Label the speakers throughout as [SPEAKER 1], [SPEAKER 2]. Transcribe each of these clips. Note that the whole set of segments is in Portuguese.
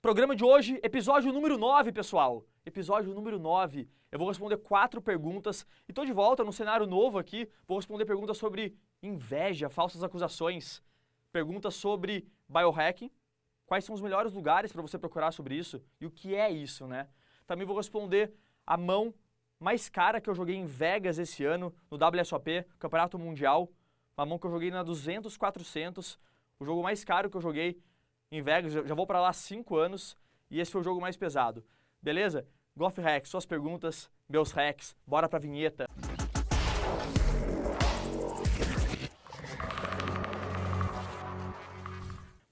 [SPEAKER 1] Programa de hoje, episódio número 9, pessoal. Episódio número 9. Eu vou responder 4 perguntas e tô de volta num cenário novo aqui. Vou responder perguntas sobre inveja, falsas acusações, perguntas sobre biohacking, quais são os melhores lugares para você procurar sobre isso e o que é isso, né? Também vou responder a mão mais cara que eu joguei em Vegas esse ano, no WSOP, Campeonato Mundial. Uma mão que eu joguei na 200-400, o jogo mais caro que eu joguei em Vegas, já vou para lá há 5 anos e esse foi o jogo mais pesado. Beleza? Golf Hacks, suas perguntas, meus hacks, bora pra vinheta.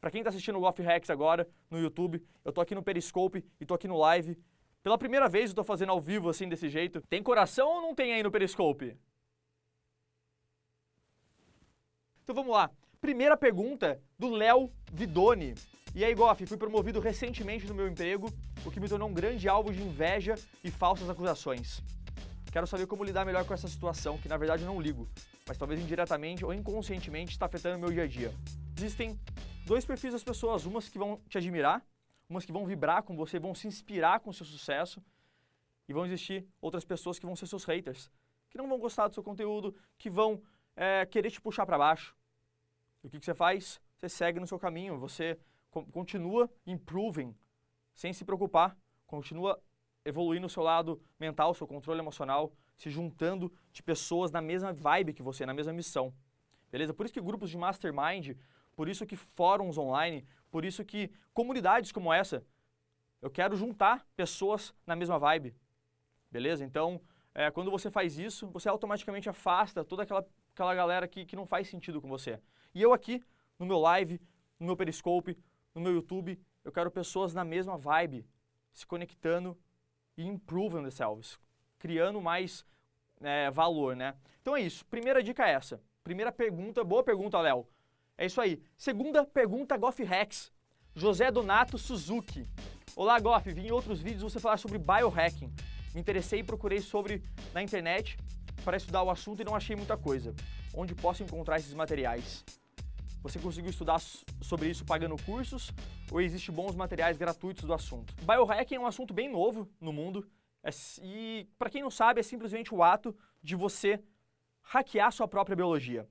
[SPEAKER 1] Para quem tá assistindo o Golf Hacks agora no YouTube, eu tô aqui no Periscope e tô aqui no Live. Pela primeira vez eu tô fazendo ao vivo assim desse jeito. Tem coração ou não tem aí no Periscope? Então vamos lá. Primeira pergunta do Léo Vidoni. E aí, Goff, fui promovido recentemente no meu emprego, o que me tornou um grande alvo de inveja e falsas acusações. Quero saber como lidar melhor com essa situação, que na verdade eu não ligo, mas talvez indiretamente ou inconscientemente está afetando o meu dia a dia. Existem 2 perfis das pessoas, umas que vão te admirar, umas que vão vibrar com você, vão se inspirar com o seu sucesso, e vão existir outras pessoas que vão ser seus haters, que não vão gostar do seu conteúdo, que vão querer te puxar para baixo. E o que você faz? Você segue no seu caminho, você continua improving, sem se preocupar, continua evoluindo o seu lado mental, seu controle emocional, se juntando de pessoas na mesma vibe que você, na mesma missão. Beleza? Por isso que grupos de mastermind, por isso que fóruns online, por isso que comunidades como essa, eu quero juntar pessoas na mesma vibe. Beleza? Então, quando você faz isso, você automaticamente afasta toda aquela galera que não faz sentido com você. E eu aqui, no meu live, no meu Periscope, no meu YouTube, eu quero pessoas na mesma vibe, se conectando e improving themselves, criando mais valor, né? Então é isso. Primeira dica é essa. Primeira pergunta, boa pergunta, Léo. É isso aí. Segunda pergunta, Golf Hacks. José Donato Suzuki. Olá, Golf. Vi em outros vídeos você falar sobre biohacking. Me interessei e procurei sobre na internet para estudar o assunto e não achei muita coisa. Onde posso encontrar esses materiais? Você conseguiu estudar sobre isso pagando cursos ou existem bons materiais gratuitos do assunto? Biohacking é um assunto bem novo no mundo e, para quem não sabe, é simplesmente o ato de você hackear sua própria biologia,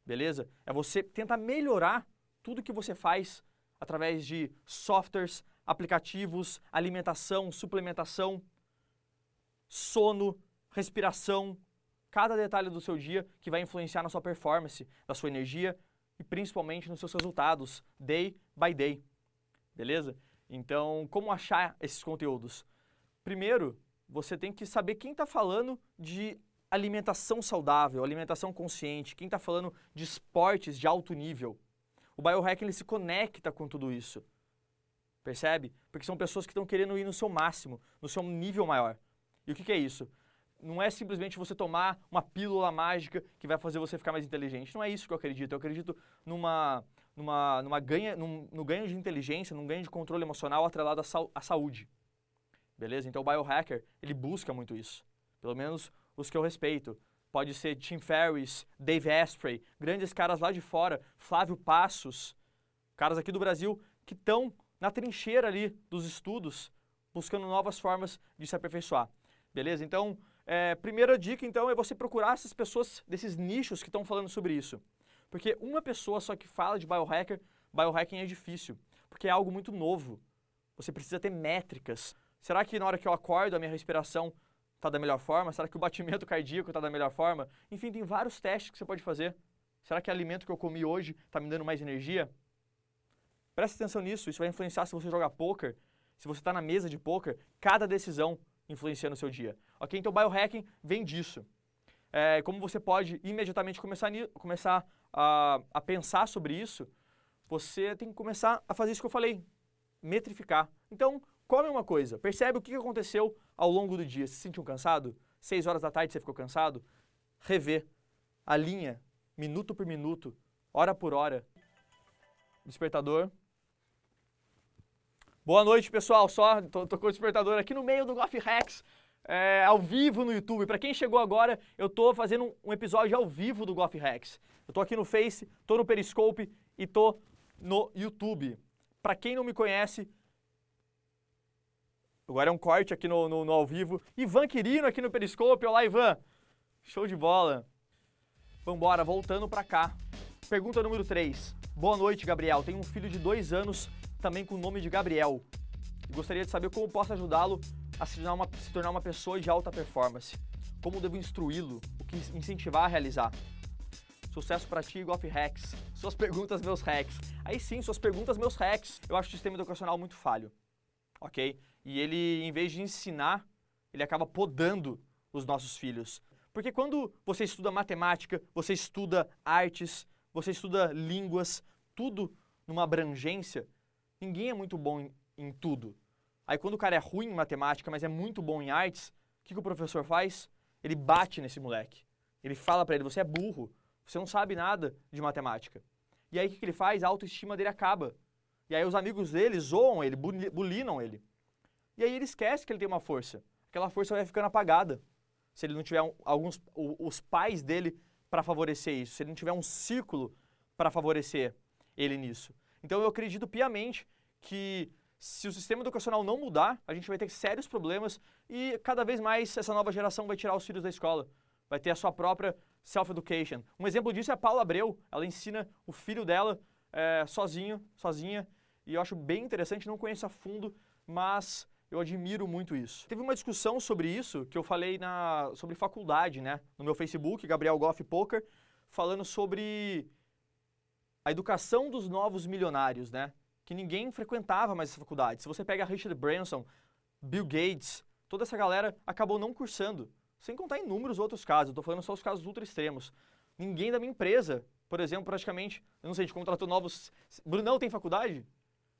[SPEAKER 1] beleza? É você tentar melhorar tudo que você faz através de softwares, aplicativos, alimentação, suplementação, sono, respiração, cada detalhe do seu dia que vai influenciar na sua performance, na sua energia e principalmente nos seus resultados, day by day, beleza? Então, como achar esses conteúdos? Primeiro, você tem que saber quem está falando de alimentação saudável, alimentação consciente, quem está falando de esportes de alto nível. O biohacking ele se conecta com tudo isso, percebe? Porque são pessoas que estão querendo ir no seu máximo, no seu nível maior. E o que é isso? Não é simplesmente você tomar uma pílula mágica que vai fazer você ficar mais inteligente. Não é isso que eu acredito. Eu acredito no ganho de inteligência, num ganho de controle emocional atrelado à saúde. Beleza? Então o biohacker, ele busca muito isso. Pelo menos os que eu respeito. Pode ser Tim Ferriss, Dave Asprey, grandes caras lá de fora, Flávio Passos, caras aqui do Brasil que estão na trincheira ali dos estudos, buscando novas formas de se aperfeiçoar. Beleza? Então, primeira dica, então, é você procurar essas pessoas desses nichos que estão falando sobre isso. Porque uma pessoa só que fala de biohacking é difícil, porque é algo muito novo. Você precisa ter métricas. Será que na hora que eu acordo a minha respiração está da melhor forma? Será que o batimento cardíaco está da melhor forma? Enfim, tem vários testes que você pode fazer. Será que o alimento que eu comi hoje está me dando mais energia? Presta atenção nisso, isso vai influenciar se você jogar poker, se você está na mesa de poker, cada decisão influencia no seu dia. Ok? Então, biohacking vem disso. Como você pode imediatamente começar a pensar sobre isso, você tem que começar a fazer isso que eu falei, metrificar. Então, come uma coisa, percebe o que aconteceu ao longo do dia. Você se sentiu cansado? 6 horas da tarde você ficou cansado? Rever, alinha, minuto por minuto, hora por hora. Despertador. Boa noite, pessoal. Só tocou o despertador aqui no meio do Golf Hacks, ao vivo no YouTube. Para quem chegou agora, eu estou fazendo um episódio ao vivo do Golf Hacks. Eu estou aqui no Face, estou no Periscope e estou no YouTube. Para quem não me conhece, Agora é um corte aqui no ao vivo. Ivan Quirino aqui no Periscope. Olá, Ivan. Show de bola. Vambora, voltando pra cá. Pergunta número 3. Boa noite, Gabriel. Tenho um filho de 2 anos, também com o nome de Gabriel. E gostaria de saber como posso ajudá-lo a se tornar uma pessoa de alta performance. Como devo instruí-lo, o que incentivar a realizar. Sucesso pra ti, Golf Hacks. Suas perguntas, meus hacks. Aí sim, suas perguntas, meus hacks. Eu acho o sistema educacional muito falho, ok? E ele, em vez de ensinar, ele acaba podando os nossos filhos. Porque quando você estuda matemática, você estuda artes, você estuda línguas, tudo numa abrangência, ninguém é muito bom em tudo. Aí quando o cara é ruim em matemática, mas é muito bom em artes, o que o professor faz? Ele bate nesse moleque. Ele fala pra ele, você é burro, você não sabe nada de matemática. E aí o que ele faz? A autoestima dele acaba. E aí os amigos dele zoam ele, bulinam ele. E aí ele esquece que ele tem uma força. Aquela força vai ficando apagada. Se ele não tiver os pais dele para favorecer isso, se ele não tiver um círculo para favorecer ele nisso. Então eu acredito piamente que se o sistema educacional não mudar, a gente vai ter sérios problemas e cada vez mais essa nova geração vai tirar os filhos da escola. Vai ter a sua própria self-education. Um exemplo disso é a Paula Abreu. Ela ensina o filho dela sozinha, e eu acho bem interessante, não conheço a fundo, mas eu admiro muito isso. Teve uma discussão sobre isso que eu falei sobre faculdade, né? No meu Facebook, Gabriel Goff Poker, falando sobre a educação dos novos milionários, né? Que ninguém frequentava mais essa faculdade. Se você pega Richard Branson, Bill Gates, toda essa galera acabou não cursando. Sem contar inúmeros outros casos, eu tô falando só os casos ultra extremos. Ninguém da minha empresa, por exemplo, praticamente, eu não sei, a gente contratou novos... Brunão tem faculdade?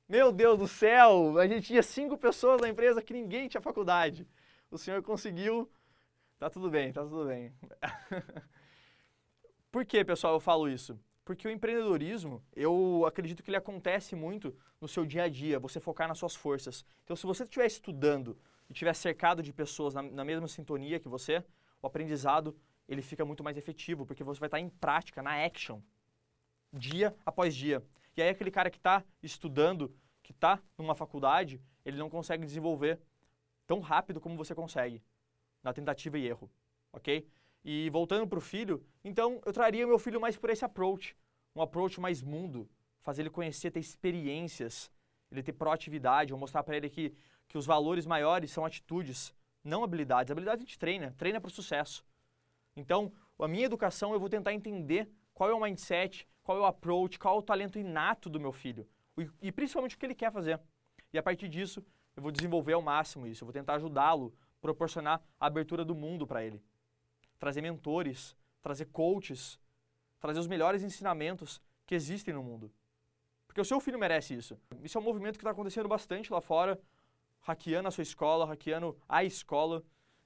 [SPEAKER 1] Meu Deus do céu, a gente tinha 5 pessoas na empresa que ninguém tinha faculdade. O senhor conseguiu... Tá tudo bem, tá tudo bem. Por que, pessoal, eu falo isso? Porque o empreendedorismo, eu acredito que ele acontece muito no seu dia a dia, você focar nas suas forças. Então, se você estiver estudando e estiver cercado de pessoas na mesma sintonia que você, o aprendizado ele fica muito mais efetivo, porque você vai estar em prática, na action, dia após dia. E aí aquele cara que está estudando, que está numa faculdade, ele não consegue desenvolver tão rápido como você consegue, na tentativa e erro, ok? E voltando para o filho, então eu traria o meu filho mais por esse approach, um approach mais mundo, fazer ele conhecer, ter experiências, ele ter proatividade, eu mostrar para ele que os valores maiores são atitudes, não habilidades. Habilidades a gente treina para o sucesso. Então, a minha educação eu vou tentar entender qual é o mindset, qual é o approach, qual é o talento inato do meu filho e principalmente o que ele quer fazer. E a partir disso, eu vou desenvolver ao máximo isso, eu vou tentar ajudá-lo, proporcionar a abertura do mundo para ele. Trazer mentores, trazer coaches, trazer os melhores ensinamentos que existem no mundo. Porque o seu filho merece isso. Isso é um movimento que está acontecendo bastante lá fora, hackeando a sua escola, hackeando a escola.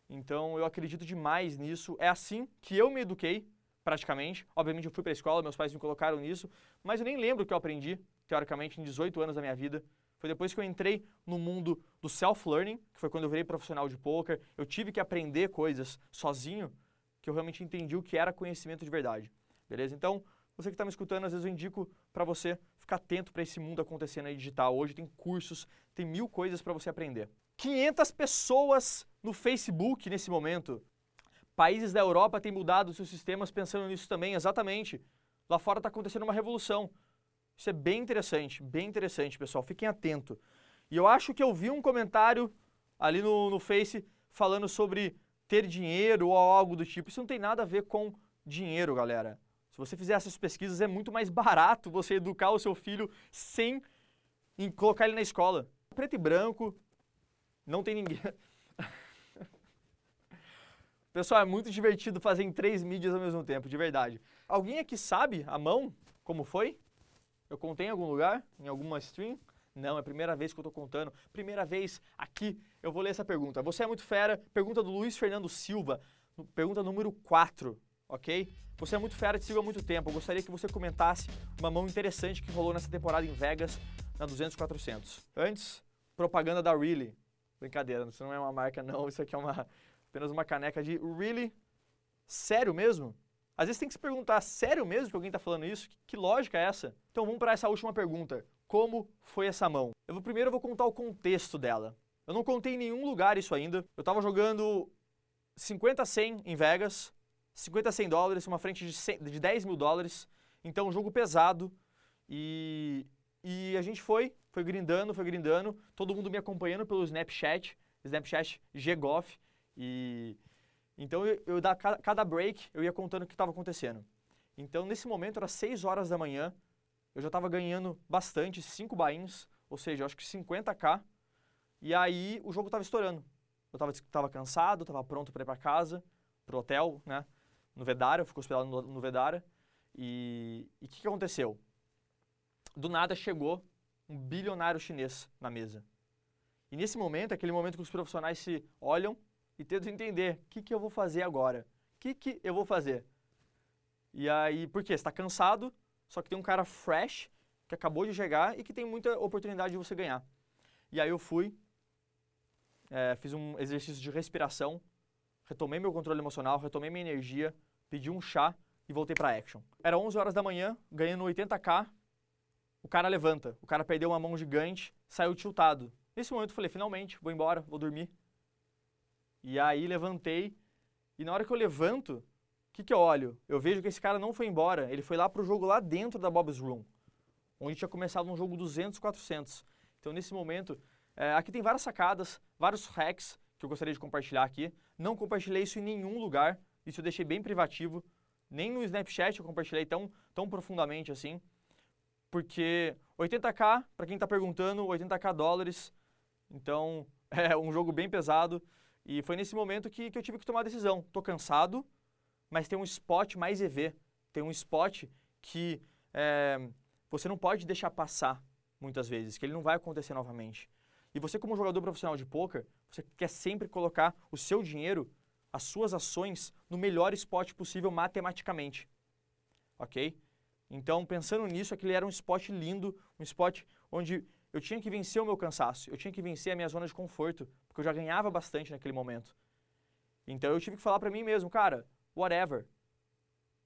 [SPEAKER 1] Então, eu acredito demais nisso. É assim que eu me eduquei, praticamente. Obviamente, eu fui para a escola, meus pais me colocaram nisso, mas eu nem lembro o que eu aprendi, teoricamente, em 18 anos da minha vida. Foi depois que eu entrei no mundo do self-learning, que foi quando eu virei profissional de poker. Eu tive que aprender coisas sozinho, que eu realmente entendi o que era conhecimento de verdade. Beleza? Então, você que está me escutando, às vezes eu indico para você ficar atento para esse mundo acontecendo aí digital. Hoje tem cursos, tem 1000 coisas para você aprender. 500 pessoas no Facebook nesse momento. Países da Europa têm mudado seus sistemas pensando nisso também, exatamente. Lá fora está acontecendo uma revolução. Isso é bem interessante, pessoal. Fiquem atentos. E eu acho que eu vi um comentário ali no Face falando sobre ter dinheiro ou algo do tipo. Isso não tem nada a ver com dinheiro, galera. Se você fizer essas pesquisas, é muito mais barato você educar o seu filho sem colocar ele na escola. Preto e branco, não tem ninguém... Pessoal, é muito divertido fazer em 3 mídias ao mesmo tempo, de verdade. Alguém aqui sabe a mão como foi? Eu contei em algum lugar? Em alguma stream? Não, é a primeira vez que eu estou contando. Primeira vez aqui, eu vou ler essa pergunta. Você é muito fera. Pergunta do Luiz Fernando Silva. Pergunta número 4, ok? Você é muito fera, te sigo há muito tempo. Eu gostaria que você comentasse uma mão interessante que rolou nessa temporada em Vegas, na 200-400. Antes, propaganda da Really. Brincadeira, isso não é uma marca não, isso aqui é apenas uma caneca de Really. Sério mesmo? Às vezes tem que se perguntar, sério mesmo que alguém está falando isso? Que lógica é essa? Então vamos para essa última pergunta. Como foi essa mão? Primeiro eu vou contar o contexto dela. Eu não contei em nenhum lugar isso ainda. Eu tava jogando 50-100 em Vegas, 50-100 dólares, uma frente de 10 mil dólares. Então, um jogo pesado. E a gente foi grindando, todo mundo me acompanhando pelo Snapchat GGoff. E então, cada break, eu ia contando o que estava acontecendo. Então, nesse momento, era 6 horas da manhã, eu já estava ganhando bastante, 5 buy-ins, ou seja, eu acho que 50k. E aí, o jogo estava estourando. Eu estava cansado, estava pronto para ir para casa, pro hotel, né, no Vedara, eu fico hospedado no Vedara. E o que aconteceu? Do nada chegou um bilionário chinês na mesa. E nesse momento, é aquele momento que os profissionais se olham e tentam entender o que eu vou fazer agora. O que eu vou fazer? E aí, por quê? Você está cansado, só que tem um cara fresh, que acabou de chegar e que tem muita oportunidade de você ganhar. E aí eu fui, fiz um exercício de respiração, retomei meu controle emocional, retomei minha energia, pedi um chá e voltei para action. Era 11 horas da manhã, ganhando 80k, o cara levanta, o cara perdeu uma mão gigante, saiu tiltado. Nesse momento eu falei, finalmente, vou embora, vou dormir. E aí levantei, e na hora que eu levanto, o que eu olho? Eu vejo que esse cara não foi embora, ele foi lá pro jogo lá dentro da Bob's Room, onde tinha começado um jogo 200, 400. Então nesse momento, aqui tem várias sacadas, vários hacks que eu gostaria de compartilhar aqui. Não compartilhei isso em nenhum lugar, isso eu deixei bem privativo. Nem no Snapchat eu compartilhei tão profundamente assim. Porque 80k, para quem está perguntando, 80k dólares, então é um jogo bem pesado. E foi nesse momento que eu tive que tomar a decisão. Tô cansado, mas tem um spot mais EV. Tem um spot que você não pode deixar passar muitas vezes, que ele não vai acontecer novamente. E você, como jogador profissional de poker, você quer sempre colocar o seu dinheiro, as suas ações, no melhor spot possível matematicamente. Ok? Então, pensando nisso, aquele era um spot lindo, um spot onde eu tinha que vencer o meu cansaço, eu tinha que vencer a minha zona de conforto, porque eu já ganhava bastante naquele momento. Então, eu tive que falar pra mim mesmo, cara, whatever.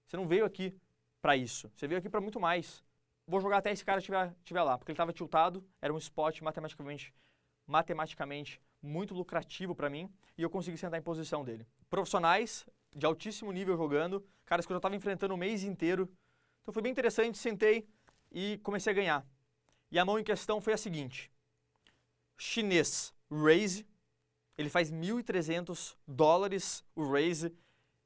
[SPEAKER 1] Você não veio aqui pra isso, você veio aqui pra muito mais. Vou jogar até esse cara estiver lá, porque ele estava tiltado, era um spot matematicamente muito lucrativo para mim, e eu consegui sentar em posição dele. Profissionais de altíssimo nível jogando, caras que eu já estava enfrentando o mês inteiro. Então foi bem interessante, sentei e comecei a ganhar. E a mão em questão foi a seguinte: chinês, raise, ele faz 1.300 dólares o raise,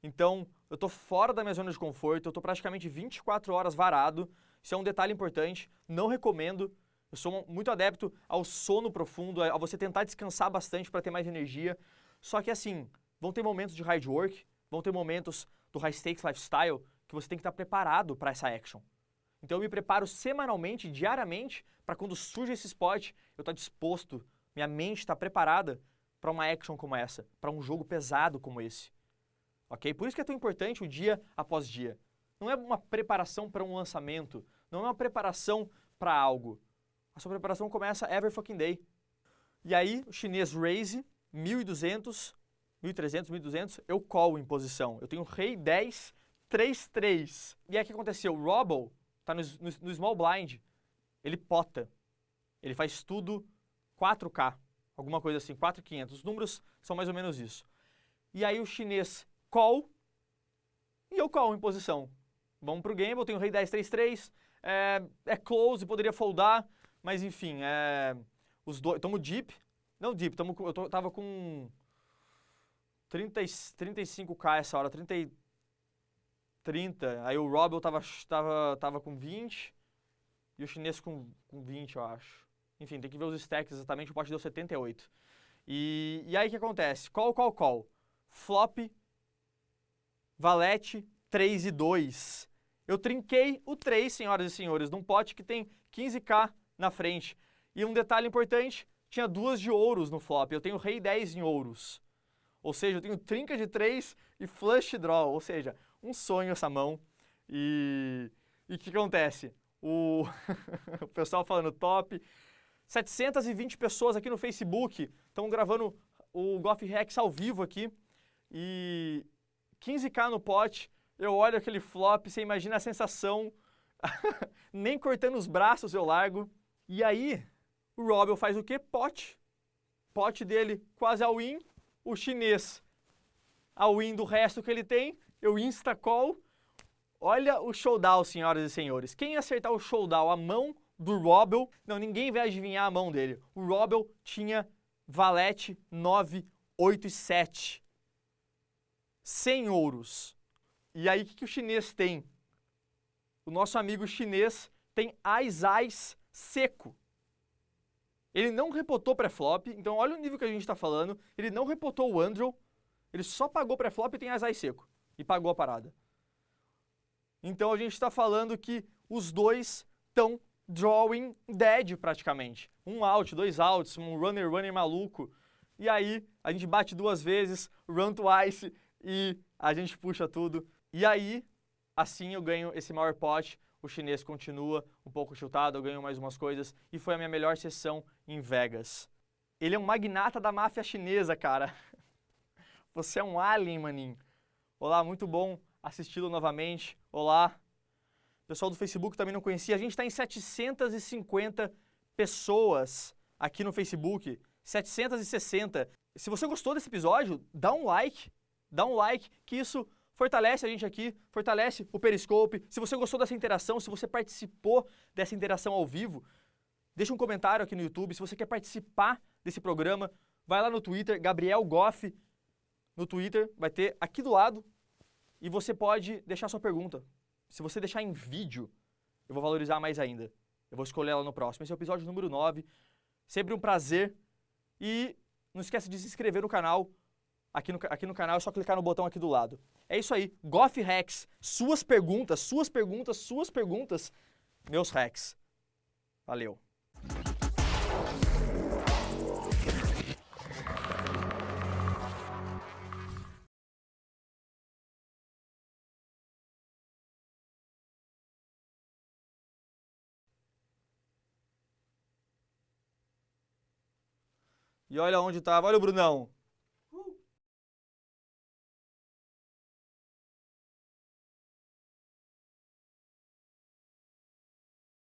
[SPEAKER 1] então eu tô fora da minha zona de conforto, eu tô praticamente 24 horas varado. Isso é um detalhe importante, não recomendo. Eu sou muito adepto ao sono profundo, a você tentar descansar bastante para ter mais energia. Só que assim, vão ter momentos de hard work, vão ter momentos do high stakes lifestyle que você tem que estar preparado para essa action. Então eu me preparo semanalmente, diariamente, para quando surge esse spot, eu estou disposto, minha mente está preparada para uma action como essa, para um jogo pesado como esse. Ok? Por isso que é tão importante o dia após dia. Não é uma preparação para um lançamento, não é uma preparação para algo. A sua preparação começa every fucking day. E aí, o chinês raise, 1.200, 1.300, 1.200, eu call em posição. Eu tenho rei 10, 3-3. E aí o que aconteceu? O Robble tá no small blind, ele pota. Ele faz tudo 4K, alguma coisa assim, 4.500. Os números são mais ou menos isso. E aí o chinês call e eu call em posição. Vamos pro game, eu tenho rei 10, 3-3, é close, poderia foldar, mas enfim, os dois, tamo deep, não deep, tava com 35k essa hora, 30, aí o Robble tava com 20 e o chinês com 20, eu acho. Enfim, tem que ver os stacks exatamente, o pot deu 78. E aí o que acontece? Call. Flop, valete, 3 e 2. Eu trinquei o 3, senhoras e senhores, num pote que tem 15k na frente. E um detalhe importante, tinha 2 de ouros no flop. Eu tenho rei 10 em ouros. Ou seja, eu tenho trinca de 3 e flush draw. Ou seja, um sonho essa mão. E o que acontece? O pessoal falando top. 720 pessoas aqui no Facebook estão gravando o Goff Hacks ao vivo aqui. E 15k no pote. Eu olho aquele flop, você imagina a sensação, nem cortando os braços eu largo. E aí, o Robble faz o quê? Pot. Pote dele quase all-in, o chinês all-in do resto que ele tem, eu insta-call. Olha o showdown, senhoras e senhores. Quem acertar o showdown, a mão do Robel, não, ninguém vai adivinhar a mão dele. O Robel tinha valete 9, 8 e 7. 100 ouros. E aí, o que o chinês tem? O nosso amigo chinês tem Ais seco. Ele não repotou pré-flop, então olha o nível que a gente está falando. Ele não repotou o Andrew, ele só pagou pré-flop e tem Ais seco. E pagou a parada. Então a gente está falando que os dois estão drawing dead praticamente. Um out, dois outs, um runner maluco. E aí a gente bate duas vezes, run twice e a gente puxa tudo. E aí, assim eu ganho esse maior pot. O chinês continua um pouco chutado, eu ganho mais umas coisas. E foi a minha melhor sessão em Vegas. Ele é um magnata da máfia chinesa, cara. Você é um alien, maninho. Olá, muito bom assisti-lo novamente. Olá. Pessoal do Facebook também não conhecia. A gente está em 750 pessoas aqui no Facebook. 760. Se você gostou desse episódio, dá um like. Dá um like, que isso fortalece a gente aqui, fortalece o Periscope. Se você gostou dessa interação, se você participou dessa interação ao vivo, deixa um comentário aqui no YouTube. Se você quer participar desse programa, vai lá no Twitter, Gabriel Goff, no Twitter, vai ter aqui do lado. E você pode deixar sua pergunta. Se você deixar em vídeo, eu vou valorizar mais ainda. Eu vou escolher ela no próximo. Esse é o episódio número 9. Sempre um prazer. E não esquece de se inscrever no canal. Aqui no canal é só clicar no botão aqui do lado. É isso aí. Goff Hacks. Suas perguntas, meus hacks. Valeu. E olha onde estava. Olha o Brunão.